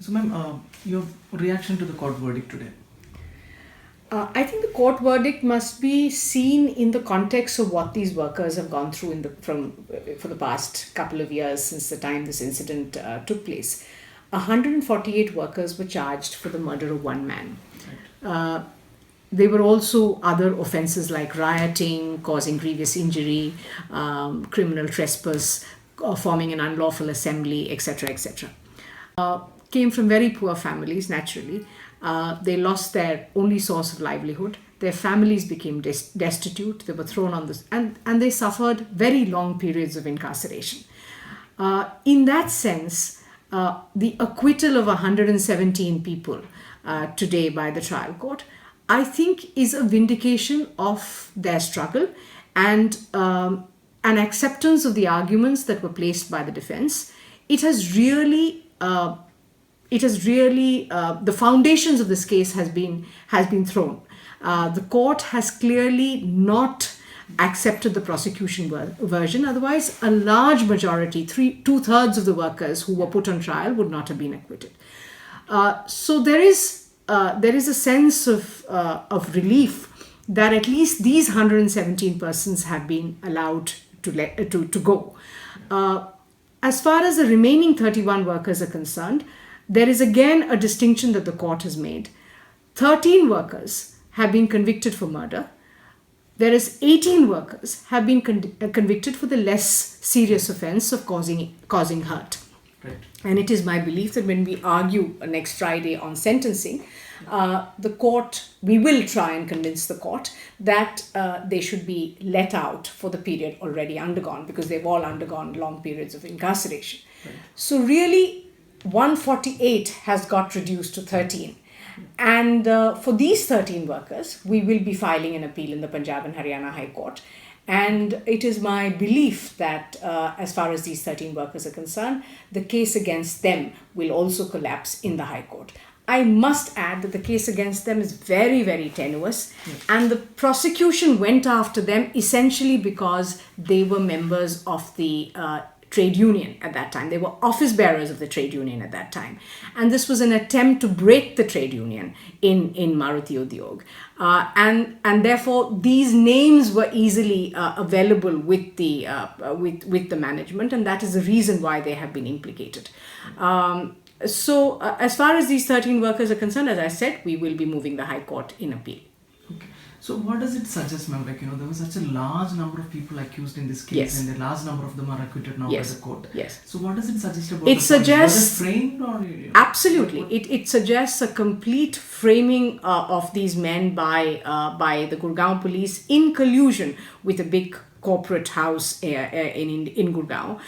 So, ma'am, your reaction to the court verdict today? I think the court verdict must be seen in the context of what these workers have gone through for the past couple of years since the time this incident took place. 148 workers were charged for the murder of one man. There were also other offences like rioting, causing grievous injury, criminal trespass, forming an unlawful assembly, etc., etc. Came from very poor families, naturally. They lost their only source of livelihood. Their families became destitute. They were thrown on this, and they suffered very long periods of incarceration. In that sense, the acquittal of 117 people today by the trial court, I think, is a vindication of their struggle and an acceptance of the arguments that were placed by the defense. It has really the foundations of this case has been thrown. The court has clearly not accepted the prosecution version. Otherwise, a large majority, 2/3 of the workers who were put on trial would not have been acquitted. So there is a sense of relief that at least these 117 persons have been allowed to go. As far as the remaining 31 workers are concerned, there is again a distinction that the court has made. 13 workers have been convicted for murder, whereas 18 workers have been convicted for the less serious offence of causing hurt. Right. And it is my belief that when we argue next Friday on sentencing, we will try and convince the court that they should be let out for the period already undergone, because they've all undergone long periods of incarceration. Right. So really, 148 has got reduced to 13. And for these 13 workers, we will be filing an appeal in the Punjab and Haryana High Court. And it is my belief that as far as these 13 workers are concerned, the case against them will also collapse in the High Court. I must add that the case against them is very, very tenuous. Yes. And the prosecution went after them essentially because they were members of the trade union at that time. They were office bearers of the trade union at that time. And this was an attempt to break the trade union in Maruti Udyog. And therefore, these names were easily available with the management, and that is the reason why they have been implicated. So as far as these 13 workers are concerned, as I said, we will be moving the High Court in appeal. Okay. So what does it suggest, ma'am? Like, there was such a large number of people accused in this case, Yes. and a large number of them are acquitted now Yes. by the court. Yes. So what does it suggest about It the suggests- Was it framed or? Absolutely. It suggests a complete framing of these men by the Gurgaon police in collusion with a big corporate house in Gurgaon.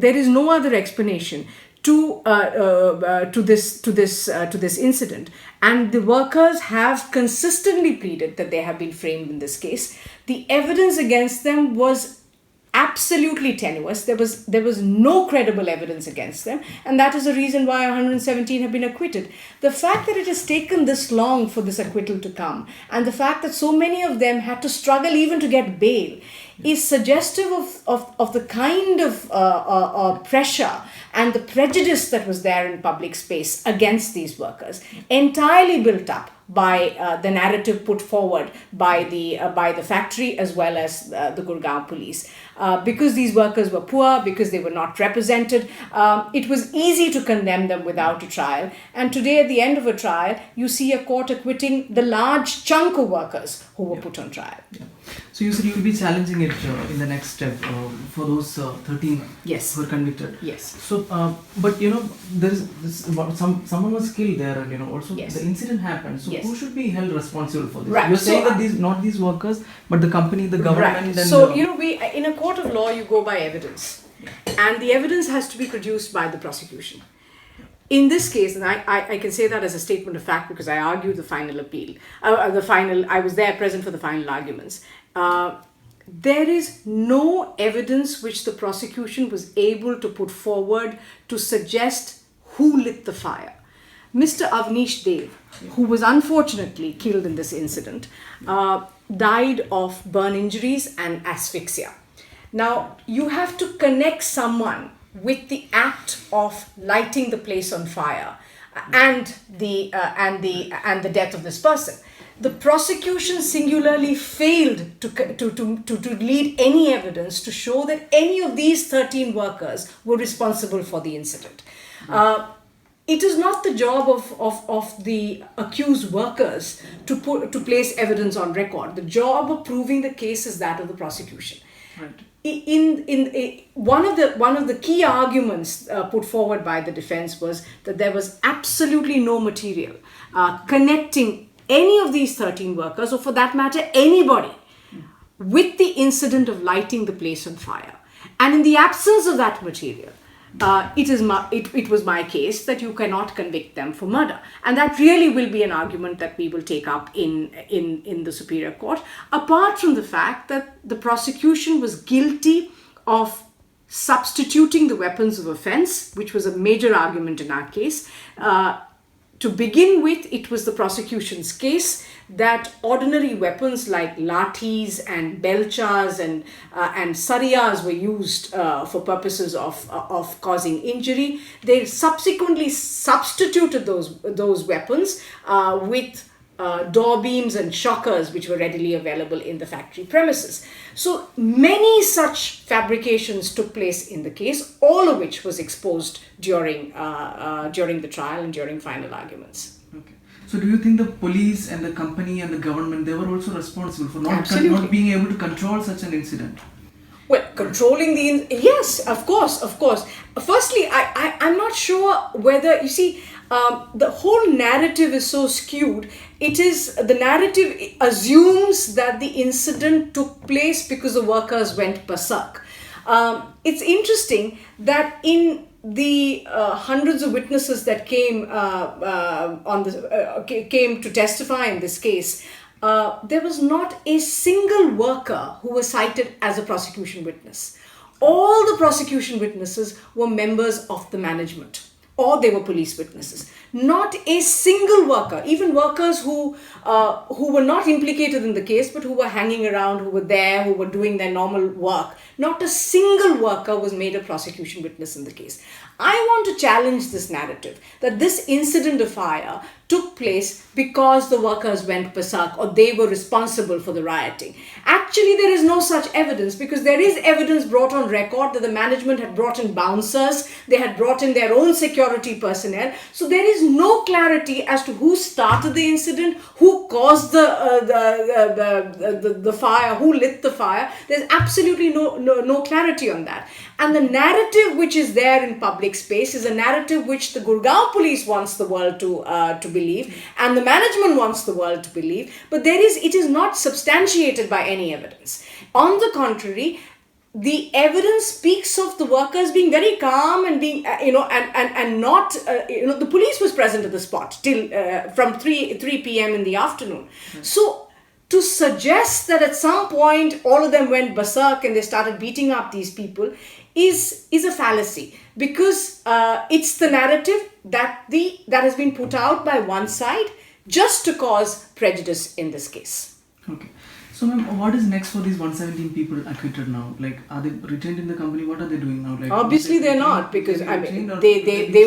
There is no other explanation to this incident, and the workers have consistently pleaded that they have been framed in this case. The evidence against them was absolutely tenuous. There was no credible evidence against them, and that is the reason why 117 have been acquitted. The fact that it has taken this long for this acquittal to come, and the fact that so many of them had to struggle even to get bail, is suggestive of the kind of pressure and the prejudice that was there in public space against these workers, entirely built up by the narrative put forward by the factory as well as the Gurgaon police. Because these workers were poor, because they were not represented, it was easy to condemn them without a trial. And today, at the end of a trial, you see a court acquitting the large chunk of workers who were put on trial. Yeah. So you said you will be challenging it in the next step for those 13 Yes. who were convicted. Yes. So, but there is someone was killed there, and also Yes. the incident happened. So Yes. who should be held responsible for this? Right. You're saying So, that not these workers, but the company, the government. Right. And So, we in a court of law, you go by evidence. And the evidence has to be produced by the prosecution. In this case, and I can say that as a statement of fact because I argued the final appeal, I was there present for the final arguments. There is no evidence which the prosecution was able to put forward to suggest who lit the fire. Mr. Avnish Dev, who was unfortunately killed in this incident, died of burn injuries and asphyxia. Now, you have to connect someone with the act of lighting the place on fire and the death of this person. The prosecution singularly failed to lead any evidence to show that any of these 13 workers were responsible for the incident. It is not the job of the accused workers to place evidence on record. The job of proving the case is that of the prosecution. Right. One of the key arguments put forward by the defense was that there was absolutely no material connecting any of these 13 workers, or for that matter anybody, with the incident of lighting the place on fire. And in the absence of that material, it was my case that you cannot convict them for murder. And that really will be an argument that we will take up in the Superior Court, apart from the fact that the prosecution was guilty of substituting the weapons of offense, which was a major argument in our case. To begin with, it was the prosecution's case that ordinary weapons like lathis and belchas and sariyas were used for purposes of causing injury. They subsequently substituted those weapons with door beams and shockers, which were readily available in the factory premises. So many such fabrications took place in the case, all of which was exposed during the trial and during final arguments. Okay. So do you think the police and the company and the government, they were also responsible for not being able to control such an incident? Well, controlling yes, of course. Firstly, I'm not sure whether, you see, the whole narrative is so skewed. The narrative assumes that the incident took place because the workers went berserk. It's interesting that in the hundreds of witnesses that came came to testify in this case, there was not a single worker who was cited as a prosecution witness. All the prosecution witnesses were members of the management, or they were police witnesses. Not a single worker, even workers who were not implicated in the case, but who were hanging around, who were there, who were doing their normal work. Not a single worker was made a prosecution witness in the case. I want to challenge this narrative that this incident of fire took place because the workers went berserk or they were responsible for the rioting. Actually, there is no such evidence, because there is evidence brought on record that the management had brought in bouncers, they had brought in their own security personnel. So there is no clarity as to who started the incident, who caused the fire, who lit the fire. There's absolutely no clarity on that. And the narrative which is there in public space is a narrative which the Gurgaon police wants the world to believe, and the management wants the world to believe, but it is not substantiated by any evidence. On the contrary, the evidence speaks of the workers being very calm and being, the police was present at the spot till from 3 p.m. in the afternoon. So to suggest that at some point all of them went berserk and they started beating up these people is a fallacy, because it's the narrative that has been put out by one side just to cause prejudice in this case. Okay. So, ma'am, what is next for these 117 people acquitted now? Like, are they retained in the company? What are they doing now? Like, obviously they're not, because I mean they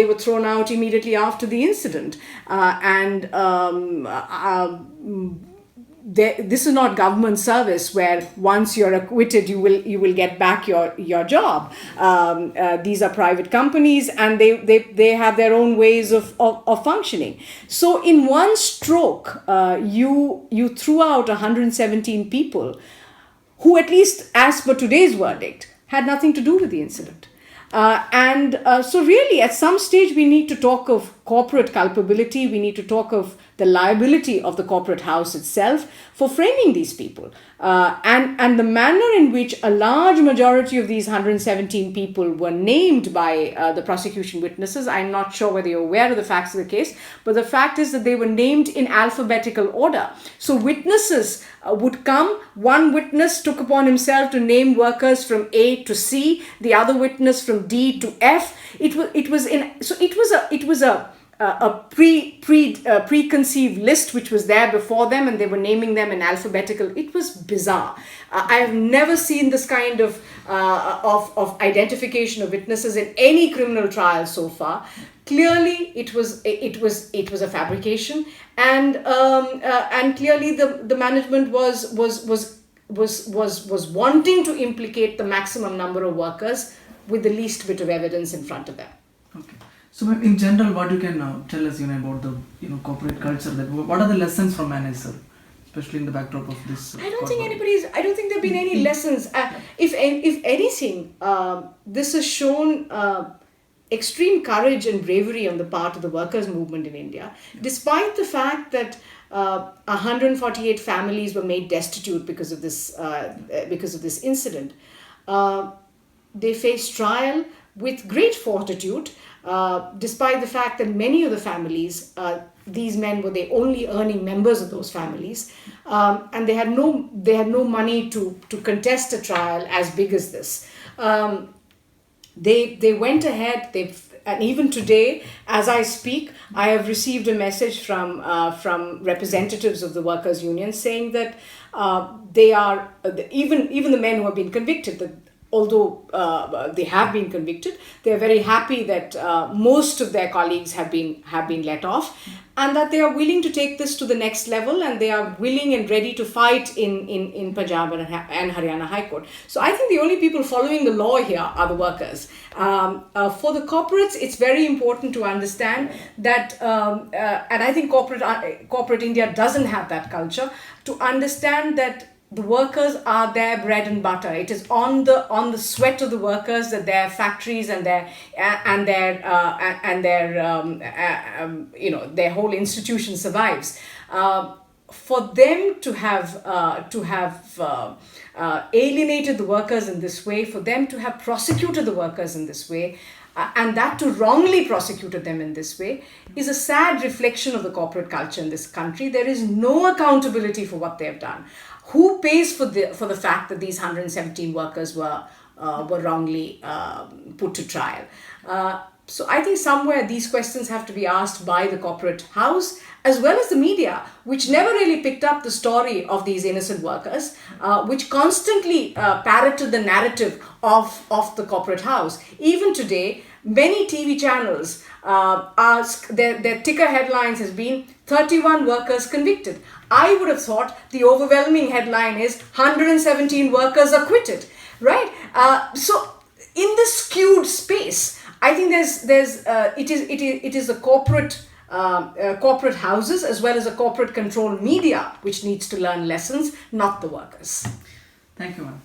were thrown out immediately after the incident, this is not government service where once you're acquitted you will get back your job. These are private companies, and they have their own ways of functioning. So in one stroke, you threw out 117 people who, at least as per today's verdict, had nothing to do with the incident. So really, at some stage, we need to talk of corporate culpability. We need to talk of the liability of the corporate house itself for framing these people. And the manner in which a large majority of these 117 people were named by the prosecution witnesses, I'm not sure whether you're aware of the facts of the case, but the fact is that they were named in alphabetical order. So witnesses would come. One witness took upon himself to name workers from A to C, the other witness from D to F. It was preconceived list which was there before them, and they were naming them in alphabetical. It was bizarre. I have never seen this kind of identification of witnesses in any criminal trial so far. Clearly, it was a fabrication, and clearly the management was wanting to implicate the maximum number of workers with the least bit of evidence in front of them. Okay. So, ma'am, in general, what you can tell us, about the corporate culture? That what are the lessons from manager, especially in the backdrop of this? I don't think there've been any lessons. If anything, this has shown extreme courage and bravery on the part of the workers' movement in India, despite the fact that 148 families were made destitute because of this incident. They faced trial with great fortitude, despite the fact that many of the families, these men were the only earning members of those families, and they had no money to contest a trial as big as this. They went ahead. And even today, as I speak, I have received a message from representatives of the workers' union saying that they are even the men who have been convicted. That although they have been convicted, they are very happy that most of their colleagues have been let off, and that they are willing to take this to the next level, and they are willing and ready to fight in Punjab and Haryana High Court. So I think the only people following the law here are the workers. For the corporates, it's very important to understand that, and I think corporate India doesn't have that culture, to understand that the workers are their bread and butter. It is on the sweat of the workers that their factories and their whole institution survives. For them to have alienated the workers in this way, for them to have prosecuted the workers in this way, and that to wrongly prosecuted them in this way, is a sad reflection of the corporate culture in this country. There is no accountability for what they have done. Who pays for the fact that these 117 workers were wrongly put to trial? So I think somewhere these questions have to be asked by the corporate house as well as the media, which never really picked up the story of these innocent workers, which constantly parroted the narrative of the corporate house. Even today, many TV channels their ticker headlines has been 31 workers convicted. I would have thought the overwhelming headline is 117 workers acquitted, right? So in this skewed space, I think it is the corporate houses as well as a corporate controlled media which needs to learn lessons, not the workers. Thank you, ma'am.